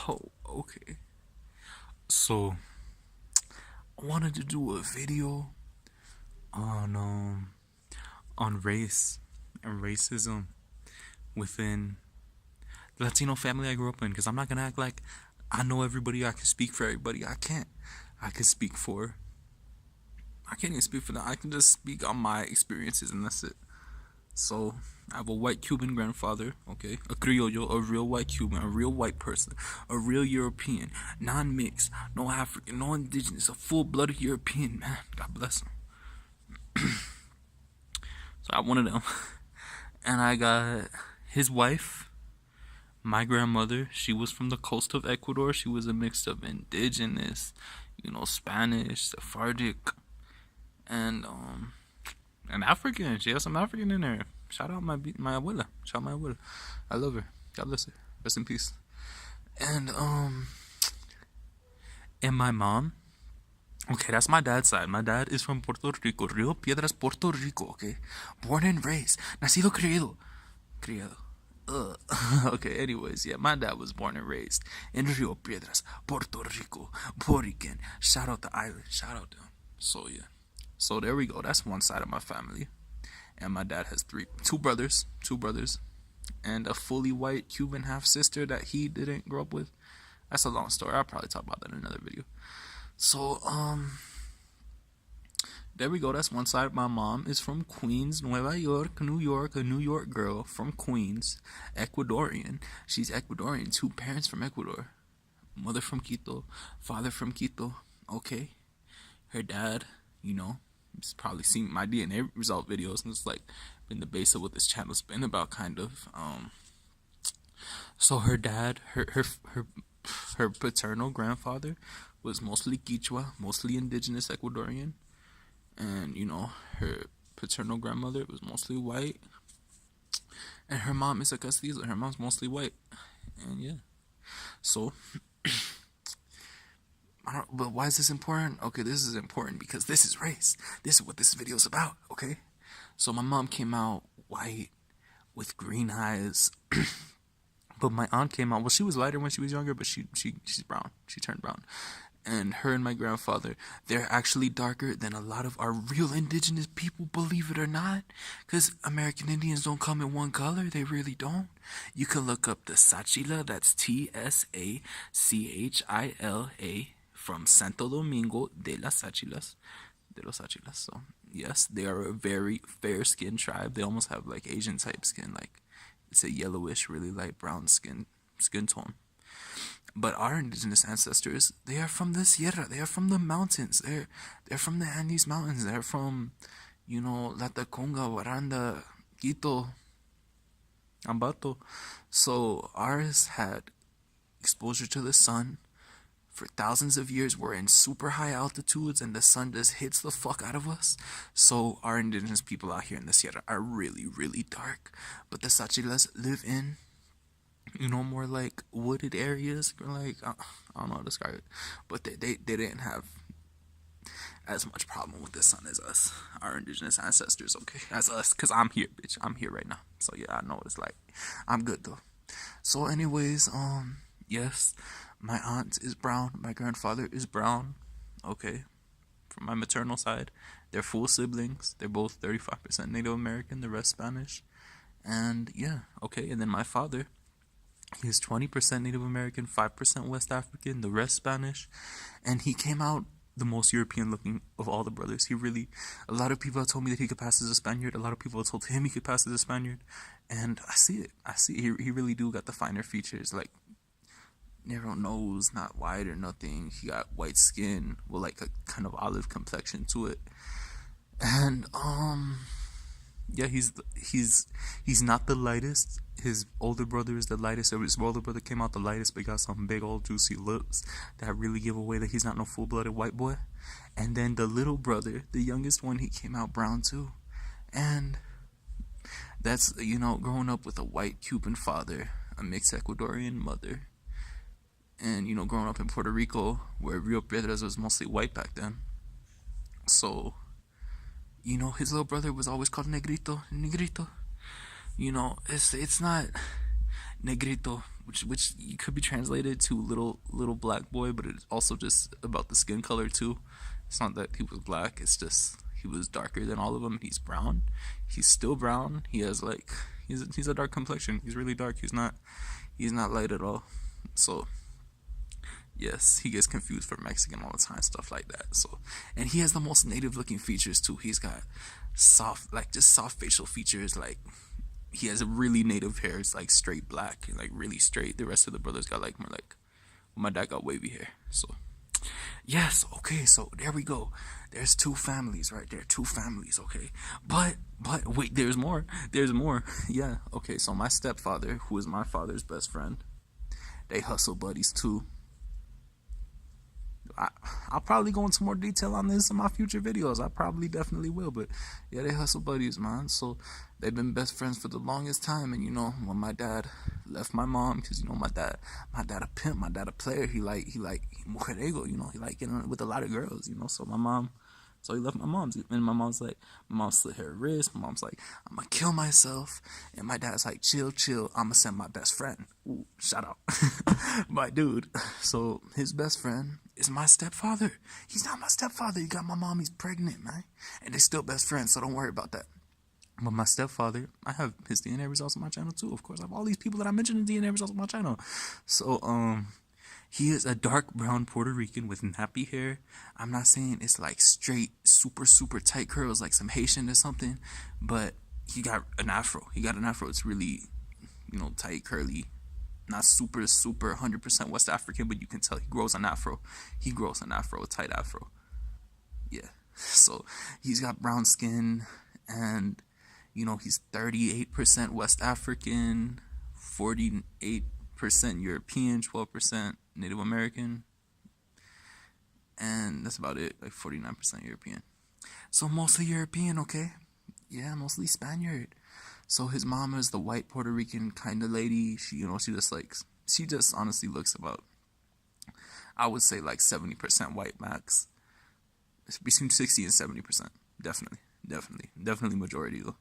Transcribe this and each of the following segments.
Oh, okay. So I wanted to do a video on race and racism within the Latino family I grew up in. Because I'm not gonna act like I know everybody. I can speak for everybody. I can't. I can speak for. I can't even speak for them. I can just speak on my experiences, and that's it. So I have a white Cuban grandfather, okay, a criollo, a real white Cuban, a real white person, a real European, non-mixed, no African, no indigenous, a full-blooded European man. God bless him. So I wanted them, and I got his wife, my grandmother. She was from the coast of Ecuador. She was a mix of indigenous, Spanish, Sephardic, and African. She has some African in there. Shout out my abuela. Shout out my abuela. I love her. God bless her. Rest in peace. And my mom. Okay, that's my dad's side. My dad is from Puerto Rico, Rio Piedras, Puerto Rico. Okay, born and raised, nacido criado. Okay, anyways, yeah, my dad was born and raised in Rio Piedras, Puerto Rico, Borican. Shout out the island. Shout out to him. So yeah. So there we go. That's one side of my family. And my dad has two brothers, and a fully white Cuban half sister that he didn't grow up with. That's a long story. I'll probably talk about that in another video. So there we go. That's one side. My mom is from Queens, Nueva York, New York, a New York girl from Queens, Ecuadorian. She's Ecuadorian. Two parents from Ecuador, mother from Quito, father from Quito. Okay, her dad, You've probably seen my DNA result videos, and it's like been the base of what this channel's been about, kind of. So her dad, her paternal grandfather was mostly Quichua, mostly indigenous Ecuadorian, and her paternal grandmother was mostly white, and her mom is a castizo. Her mom's mostly white, and yeah. So but why is this important? Okay, this is important because this is race. This is what this video is about, okay? So my mom came out white with green eyes. But my aunt came out, well, she was lighter when she was younger, but she's brown. She turned brown. And her and my grandfather, they're actually darker than a lot of our real indigenous people, believe it or not. Because American Indians don't come in one color. They really don't. You can look up the Sachila, that's Tsachila, from Santo Domingo de los Achilas. So yes, they are a very fair-skinned tribe. They almost have like Asian type skin, like it's a yellowish, really light brown skin tone. But our indigenous ancestors, they are from the Sierra. They are from the mountains. They're from the Andes Mountains. They're from, Latacunga, Waranda, Quito, Ambato. So ours had exposure to the sun. For thousands of years, we're in super high altitudes and the sun just hits the fuck out of us. So our indigenous people out here in the Sierra are really, really dark. But the Sachilas live in, more like wooded areas. Like, I don't know how to describe it. But they didn't have as much problem with the sun as us, our indigenous ancestors, okay? As us, because I'm here, bitch. I'm here right now. So yeah, I know what it's like. I'm good though. So anyways, yes. My aunt is brown. My grandfather is brown. Okay. From my maternal side, they're full siblings. They're both 35% Native American, the rest Spanish. And yeah, okay. And then my father, he's 20% Native American, 5% West African, the rest Spanish. And he came out the most European looking of all the brothers. A lot of people have told me that he could pass as a Spaniard. A lot of people have told him he could pass as a Spaniard. And I see it. He really do got the finer features, like narrow nose, not wide or nothing. He got white skin with like a kind of olive complexion to it. And yeah, he's not the lightest. His older brother is the lightest. His older brother came out the lightest, but got some big old juicy lips that really give away that he's not no full-blooded white boy. And then the little brother, the youngest one, he came out brown too. And that's, growing up with a white Cuban father, a mixed Ecuadorian mother, and growing up in Puerto Rico, where Rio Piedras was mostly white back then. So his little brother was always called negrito. It's not negrito which could be translated to little black boy, but it's also just about the skin color too. It's not that he was black, it's just he was darker than all of them. He's brown. He's still brown. He has like he's a dark complexion. He's really dark. He's not light at all. So yes, he gets confused for Mexican all the time, stuff like that. So, and he has the most native looking features too. He's got soft, like just soft facial features. Like he has a really native hair. It's like straight black, like really straight. The rest of the brothers got like more like my dad got wavy hair. So yes, okay. So there we go. There's two families right there. Two families, okay. But wait, there's more. There's more. Yeah. Okay. So my stepfather, who is my father's best friend, they hustle buddies too. I'll probably go into more detail on this in my future videos. I probably definitely will. But yeah, they hustle buddies, man. So they've been best friends for the longest time. And you know, when my dad left my mom, because you know my dad a pimp, my dad a player. He mujeriego, you know, he like getting with a lot of girls, you know. So he left my mom's, and my mom's like, my mom slit her wrist. My mom's like, I'm gonna kill myself, and my dad's like, chill, I'm gonna send my best friend. Ooh, shout out, my dude. So his best friend is my stepfather. He's not my stepfather. He got my mom. He's pregnant, man, and they're still best friends. So don't worry about that. But my stepfather, I have his DNA results on my channel too. Of course, I have all these people that I mentioned in DNA results on my channel. So he is a dark brown Puerto Rican with nappy hair. I'm not saying it's like straight, super tight curls like some Haitian or something, but he got an afro. It's really, you know, tight, curly, not super 100% West African, but you can tell he grows an afro. A tight afro. Yeah. So he's got brown skin, and you know, he's 38% West African, 48% European, 12% Native American, and that's about it, like 49% European. So mostly European, okay? Yeah, mostly Spaniard. So his mom is the white Puerto Rican kind of lady. She just honestly looks about, I would say like 70% white max. It's between 60 and 70%. Definitely majority though.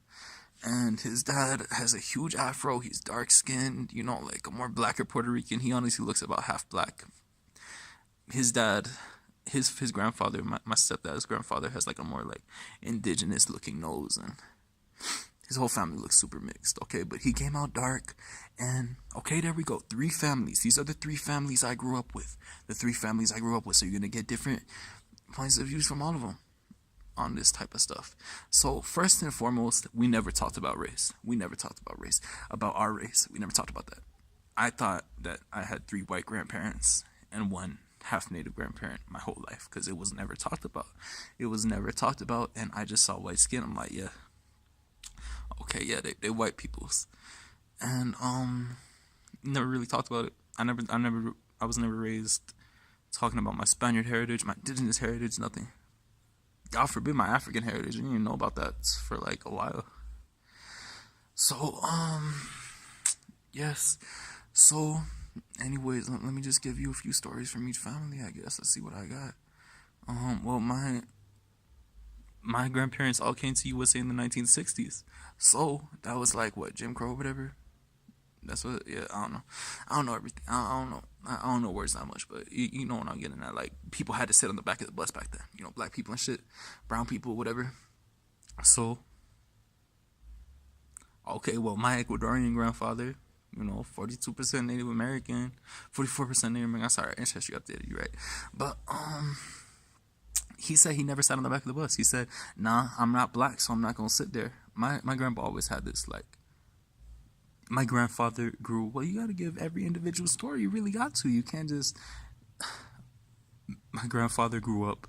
And his dad has a huge afro. He's dark skinned, you know, like a more blacker Puerto Rican. He honestly looks about half black. His dad, his grandfather, my stepdad's grandfather, has like a more like indigenous looking nose, and his whole family looks super mixed, okay? But he came out dark, and okay, there we go. 3 families. These are the 3 families I grew up with. So you're gonna get different points of views from all of them on this type of stuff. So first and foremost, we never talked about race. About our race. We never talked about that. I thought that I had 3 white grandparents and 1 half native grandparent my whole life, because it was never talked about. And I just saw white skin. I'm like, yeah, okay, yeah, they white peoples. And never really talked about it. I was never raised talking about my Spaniard heritage, my indigenous heritage, nothing. God forbid my African heritage. I didn't even know about that for like a while. So, yes. So, anyways, let me just give you a few stories from each family, I guess. Let's see what I got. Well, my grandparents all came to USA in the 1960s. So, that was like, what, Jim Crow or whatever? That's what, yeah, I don't know everything. I don't know words that much, but you know what I'm getting at. Like, people had to sit on the back of the bus back then. You know, black people and shit, brown people, whatever. So, okay, well, my Ecuadorian grandfather, you know, 42% Native American, 44% Native American. I'm sorry, ancestry updated you, right? But, he said he never sat on the back of the bus. He said, nah, I'm not black, so I'm not gonna sit there. My grandpa always had this, like, my grandfather grew, well, you gotta give every individual story. You really got to. You can't just, my grandfather grew up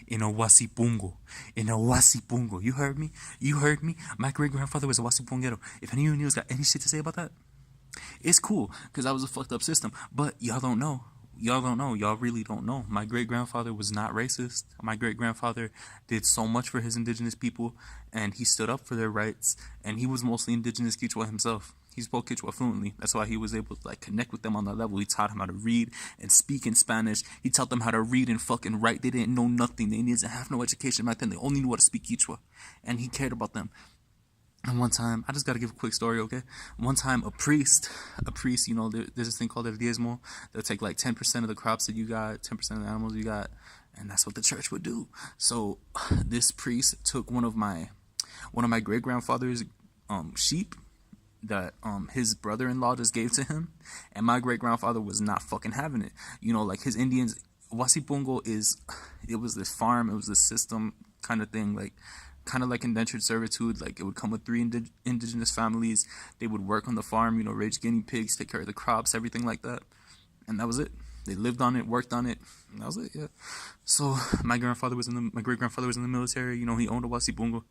in a huasipu. You heard me? My great-grandfather was a huasipungero. If any of you got any shit to say about that, it's cool, because that was a fucked up system. But y'all don't know. Y'all really don't know. My great-grandfather was not racist. My great-grandfather did so much for his indigenous people, and he stood up for their rights, and he was mostly indigenous Quechua himself. He spoke Quechua fluently. That's why he was able to like connect with them on that level. He taught them how to read and speak in Spanish. He taught them how to read and fucking write. They didn't know nothing. They didn't have no education back then. They only knew how to speak Quechua, and he cared about them. And one time, I just gotta give a quick story, okay? One time, a priest, there's this thing called el diezmo. They'll take like 10% of the crops that you got, 10% of the animals you got, and that's what the church would do. So, this priest took one of my great grandfather's sheep that his brother-in-law just gave to him, and my great grandfather was not fucking having it. Like his Indians, huasipu it was this farm, it was this system kind of thing, like kind of like indentured servitude. Like it would come with three indigenous families. They would work on the farm, raise guinea pigs, take care of the crops, everything like that, and that was it. They lived on it, worked on it, and that was it. Yeah. So my great grandfather was in the military. He owned a huasipu.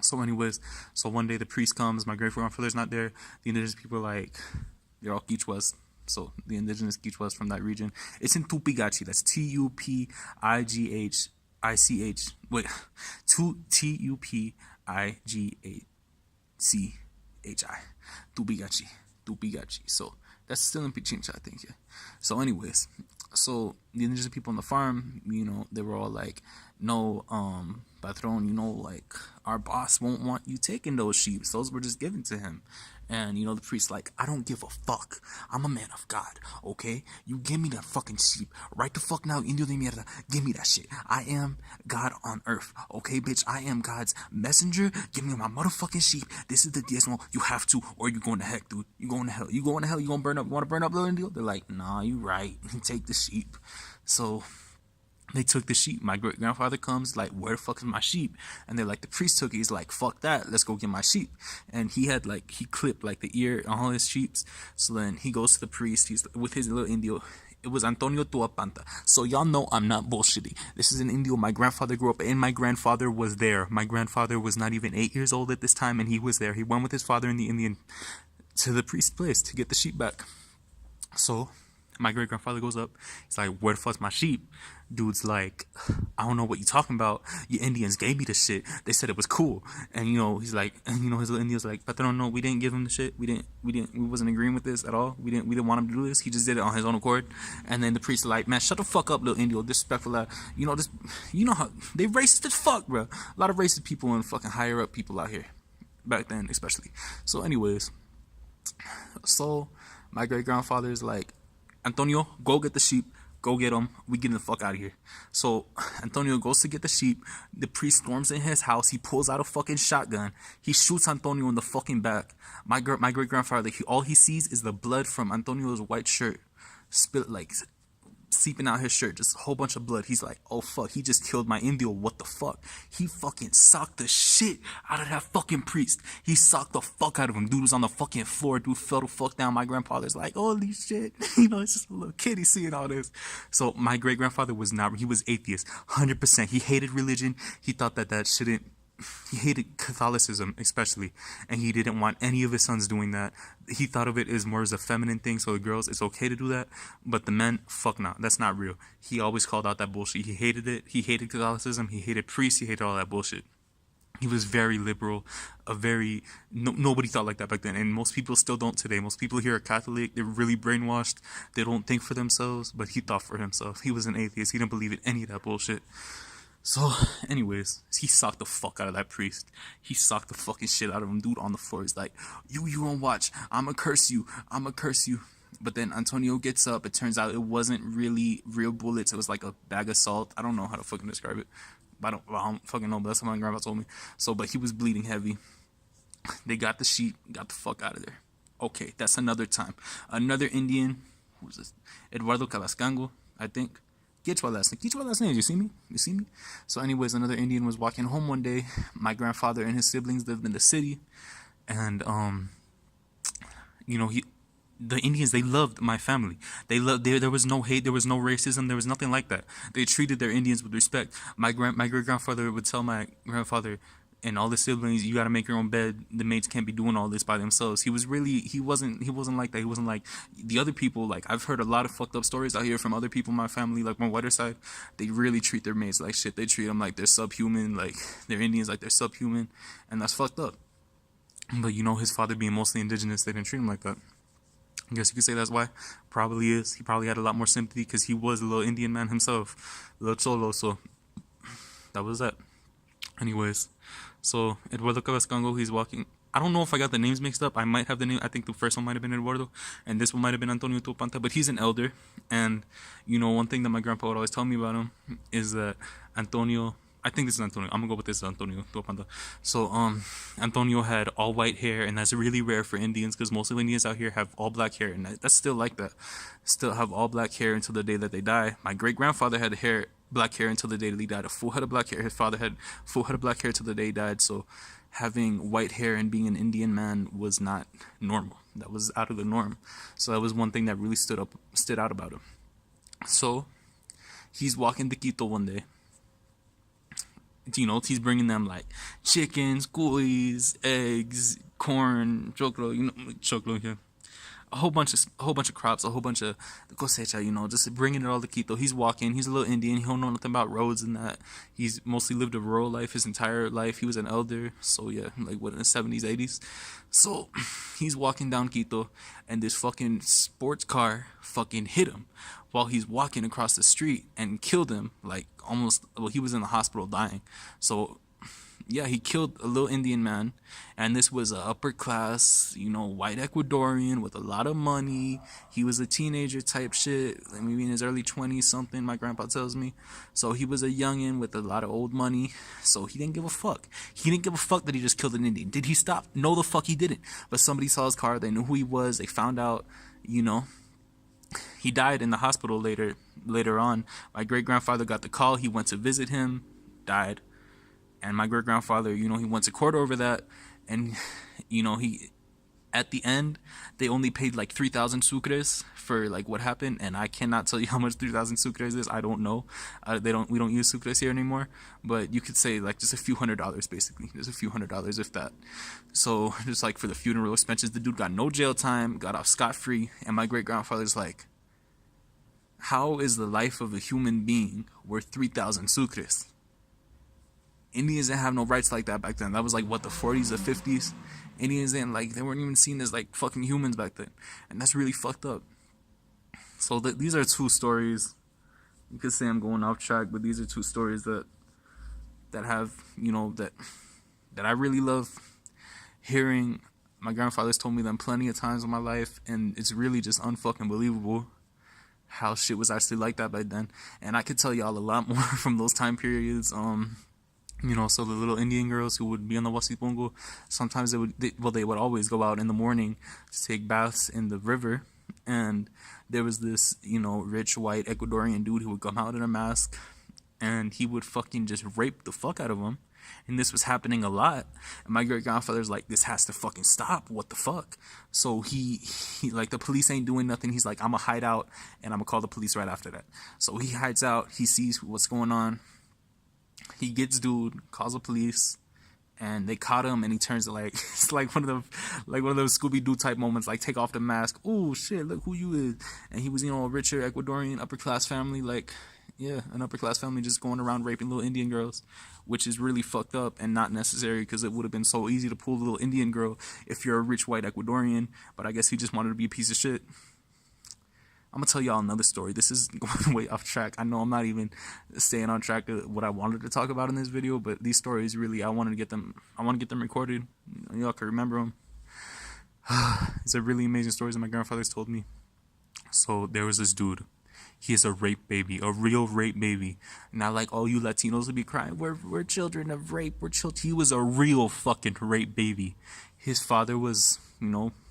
So anyways, one day the priest comes, my great grandfather's not there. The indigenous people are like, they're all Quichuas. So the indigenous Quichuas from that region. It's in Tupigachi. That's Tupighich. Wait, Tupigachi. Tupigachi. Tupigachi. So that's still in Pichincha, I think, yeah. So anyways, so the indigenous people on the farm, they were all like, no, patron, like our boss won't want you taking those sheep. Those were just given to him. And the priest like, I don't give a fuck. I'm a man of God, okay? You give me that fucking sheep right the fuck now, Indio de mierda. Give me that shit. I am God on earth, okay, bitch? I am God's messenger. Give me my motherfucking sheep. This is the diezmo. You have to, or you're going to heck, dude. You going to hell. You going to hell. You gonna burn up. You want to burn up, little Indio? They're like, nah, you right. Take the sheep. So they took the sheep. My great grandfather comes like, where the fuck is my sheep? And they're like, the priest took it. He's like, fuck that, let's go get my sheep. And he clipped like the ear on all his sheeps. So then he goes to the priest. He's with his little Indio. It was Antonio Tuapanta. So y'all know I'm not bullshitting. This is an Indio my grandfather grew up in. My grandfather was there. My grandfather was not even 8 years old at this time, and he was there. He went with his father in the Indian to the priest's place to get the sheep back. So my great grandfather goes up. He's like, where the fuck's my sheep? Dude's like, I don't know what you talking about. You Indians gave me the shit. They said it was cool. And he's like, and his little Indian's like, but they don't know, we didn't give him the shit. We wasn't agreeing with this at all. We didn't want him to do this. He just did it on his own accord. And then the priest like, man, shut the fuck up, little Indio. Disrespectful. How they racist as fuck, bro. A lot of racist people and fucking higher up people out here back then, especially. So anyways, my great grandfather is like, Antonio, go get the sheep. Go get them. We getting the fuck out of here. So Antonio goes to get the sheep. The priest storms in his house. He pulls out a fucking shotgun. He shoots Antonio in the fucking back. My great grandfather, all he sees is the blood from Antonio's white shirt, seeping out his shirt, just a whole bunch of blood. He's like, oh fuck, he just killed my Indio. What the fuck? He fucking socked the shit out of that fucking priest. He socked the fuck out of him. Dude was on the fucking floor. Dude fell the fuck down. My grandfather's like, holy shit. It's just a little kid. He's seeing all this. So my great grandfather he was atheist, 100%. He hated religion. He thought that shouldn't. He hated Catholicism, especially, and he didn't want any of his sons doing that. He thought of it as more as a feminine thing, so the girls, it's okay to do that, but the men, fuck no, that's not real. He always called out that bullshit. He hated it. He hated Catholicism. He hated priests. He hated all that bullshit. He was very liberal, nobody thought like that back then, and most people still don't today. Most people here are Catholic. They're really brainwashed. They don't think for themselves, but he thought for himself. He was an atheist. He didn't believe in any of that bullshit. So, anyways, he socked the fuck out of that priest. He socked the fucking shit out of him. Dude on the floor. He's like, you won't watch. I'ma curse you. But then Antonio gets up. It turns out it wasn't really real bullets. It was like a bag of salt. I don't know how to fucking describe it. I don't fucking know, but that's what my grandpa told me. So, but he was bleeding heavy. They got the sheep, got the fuck out of there. Okay, that's another time. Another Indian, who's this? Eduardo Cabascango, I think. Quechua last name. You see me? So anyways, another Indian was walking home one day. My grandfather and his siblings lived in the city. And, the Indians, they loved my family. There was no hate, there was no racism, there was nothing like that. They treated their Indians with respect. My great grandfather would tell my grandfather and all the siblings, you gotta make your own bed. The mates can't be doing all this by themselves. He wasn't like that. He wasn't like the other people. Like, I've heard a lot of fucked up stories out here from other people in my family, like my whiter side. They really treat their mates like shit. They treat them like they're subhuman, like they're Indians like they're subhuman, and that's fucked up. But his father being mostly indigenous, they didn't treat him like that. I guess you could say that's why. Probably is. He probably had a lot more sympathy because he was a little Indian man himself, a little cholo. So that was that. Anyways, So Eduardo Cabascango, he's walking. I don't know if I got the names mixed up. I might have the name. I think the first one might have been Eduardo, and this one might have been Antonio Topanta. But he's an elder, and one thing that my grandpa would always tell me about him is that Antonio. I think this is Antonio. I'm gonna go with this Antonio Topanta. So Antonio had all white hair, and that's really rare for Indians because most of Indians out here have all black hair, and that's still like that. Still have all black hair until the day that they die. My great grandfather had black hair until the day that he died. A full head of black hair. His father had full head of black hair till the day he died. So having white hair and being an Indian man was not normal. That was out of the norm. So that was one thing that really stood out about him. So he's walking to Quito one day. He's bringing them like chickens, coolies, eggs, corn, choclo, choclo, yeah. A whole bunch of crops, a whole bunch of cosecha, just bringing it all to Quito. He's walking. He's a little Indian. He don't know nothing about roads and that. He's mostly lived a rural life his entire life. He was an elder, so yeah, like what in the 70s, 80s. So he's walking down Quito, and this fucking sports car fucking hit him while he's walking across the street and killed him. Like almost, well, he was in the hospital dying. So yeah, he killed a little Indian man, and this was a upper class, white Ecuadorian with a lot of money. He was a teenager type shit, like maybe in his early 20s something, my grandpa tells me. So he was a youngin with a lot of old money, so he didn't give a fuck. He didn't give a fuck that he just killed an Indian. Did he stop? No, the fuck he didn't. But somebody saw his car, they knew who he was, they found out, he died in the hospital later on. My great grandfather got the call, he went to visit him, died. And my great grandfather, he went to court over that, and he at the end they only paid like 3,000 sucres for like what happened, and I cannot tell you how much 3,000 sucres is. I don't know. We don't use sucres here anymore, but you could say like just a few $100 basically, just a few $100 if that. So just like for the funeral expenses, the dude got no jail time, got off scot-free, and my great grandfather's like, how is the life of a human being worth 3,000 sucres? Indians didn't have no rights like that back then. That was like what, the 40s, the 50s. Indians didn't they weren't even seen as like fucking humans back then, and that's really fucked up. So these are two stories. You could say I'm going off track, but these are two stories that have that I really love hearing. My grandfather's told me them plenty of times in my life, and it's really just unfucking believable how shit was actually like that back then. And I could tell y'all a lot more from those time periods. So the little Indian girls who would be on the huasipu, sometimes they would always go out in the morning to take baths in the river, and there was this rich white Ecuadorian dude who would come out in a mask, and he would fucking just rape the fuck out of them. And this was happening a lot, and my great grandfather's like, this has to fucking stop, what the fuck. So he like, the police ain't doing nothing. He's like, I'm gonna hide out and I'm gonna call the police right after that. So he hides out, he sees what's going on. He gets dude, calls the police, and they caught him, and he turns to like, it's like one of those Scooby-Doo type moments, like take off the mask. Oh shit, look who you is. And he was, a richer Ecuadorian upper class family, like, yeah, an upper class family just going around raping little Indian girls, which is really fucked up and not necessary, because it would have been so easy to pull a little Indian girl if you're a rich white Ecuadorian, but I guess he just wanted to be a piece of shit. I'm gonna tell y'all another story. This is going way off track. I know I'm not even staying on track to what I wanted to talk about in this video, but these stories really, I want to get them recorded. Y'all can remember them. It's a really amazing stories that my grandfather's told me. So there was this dude. He is a rape baby, a real rape baby. Not like all you Latinos would be crying, we're children of rape, we're children. He was a real fucking rape baby. His father was,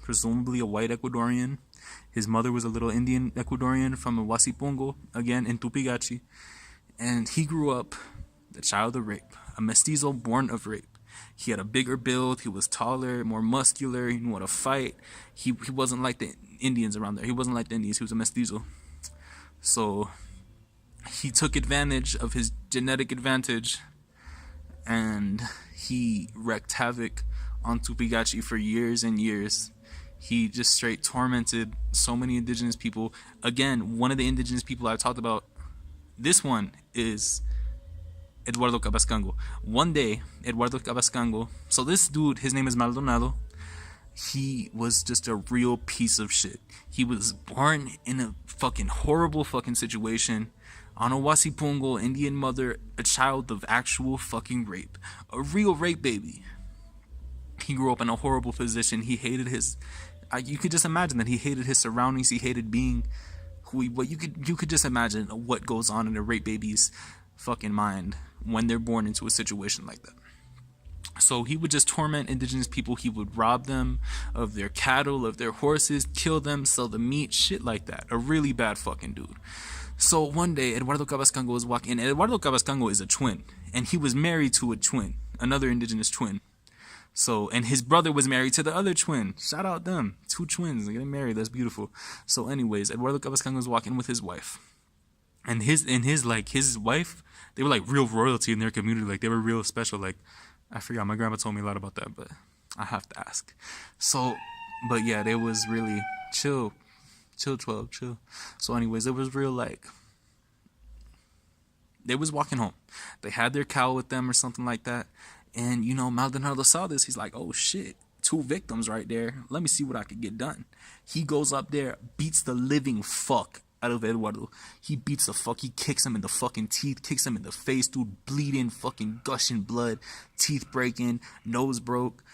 presumably a white Ecuadorian. His mother was a little Indian Ecuadorian from a huasipu, again in Tupigachi. And he grew up the child of rape, a mestizo born of rape. He had a bigger build, he was taller, more muscular, he knew how to fight. He wasn't like the Indians around there. He wasn't like the Indians, he was a mestizo. So he took advantage of his genetic advantage, and he wreaked havoc on Tupigachi for years and years. He just straight tormented so many indigenous people. Again, one of the indigenous people I talked about, this one is Eduardo Cabascango. One day, Eduardo Cabascango, so this dude, his name is Maldonado. he was just a real piece of shit. He was born in a fucking horrible fucking situation on a Wasipungo Indian mother, a child of actual fucking rape. A real rape baby. He grew up in a horrible position. He hated his you could just imagine that he hated his surroundings. He hated being who he what you could just imagine what goes on in a rape baby's fucking mind when they're born into a situation like that. So he would just torment indigenous people. He would rob them of their cattle, of their horses, kill them, sell the meat, shit like that. A really bad fucking dude. So one day, Eduardo Cabascango was walking, and Eduardo Cabascango is a twin, and he was married to a twin, another indigenous twin. So, and his brother was married to the other twin. Shout out them. Two twins. They're getting married. That's beautiful. So anyways, Eduardo Cabascango was walking with his wife. And his wife, they were like real royalty in their community. Like they were real special. Like I forgot, my grandma told me a lot about that, but I have to ask. So, but yeah, they was really chill. Chill 12, chill. So anyways, it was real like, they was walking home. They had their cow with them or something like that. And, you know, Maldonado saw this. He's like, oh shit, two victims right there. Let me see what I could get done. He goes up there, beats the living fuck out of Eduardo. He beats the fuck. He kicks him in the fucking teeth, kicks him in the face, dude, bleeding, fucking gushing blood, teeth breaking, nose broke.